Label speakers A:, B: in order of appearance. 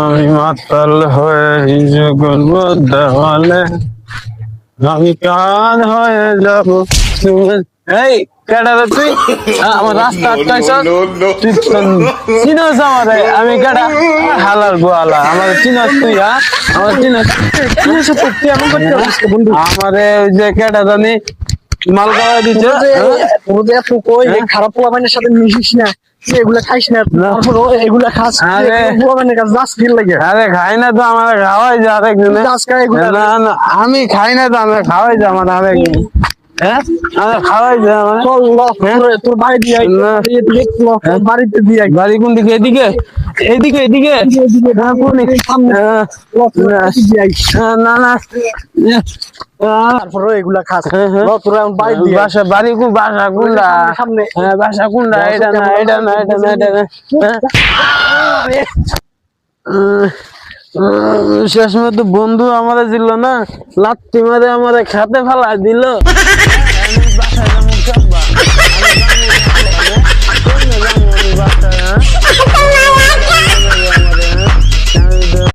A: আমি মাতাল হয়ে হিজু করবো দেওয়ালে, আমি কান হয়ে যাবো। এই কেডা রে তুই? আমার রাস্তা আটকাইছ, তুই চিনস আমারে? আমি কেডা? হালার গোয়ালা, আমার চিনস তুই? হ্যাঁ আমার চিনস? তুই এমন করতে পারিস বন্ধু? আমারে ওই যে কেডা জানি মাল খাওয়া দিচ্ছে।
B: খারাপ পোলাপানের সাথে মিশিস না, এগুলা খাইস না, তারপর এগুলা খাস পোলাপানের কাছে যাস ফিল লাগে।
A: আরে খাই না তো, আমার খাওয়াই যা আরেকজনে। না না আমি খাই না তো, আমার খাওয়াই যা আমার আরেকজন। হ্যাঁ আমার খাওয়াই যা আমার।
B: তোর বাড়ি দিয়ে বাড়িতে দিয়ে
A: বাড়ি কোন দিকে? এদিকে এদিকে এদিকে না না।
B: তারপরে এগুলা খাস তোরা বাড়ি দিয়ে
A: বাসা বাড়ি বাসা কোনটা?
B: সামনে
A: হ্যাঁ বাসা কোনটা? এটা না এটা না এটা না এটা না। শেষ মতো বন্ধু আমারে দিল না, লাত্তি মারে আমারে খাতে ফেলা দিল।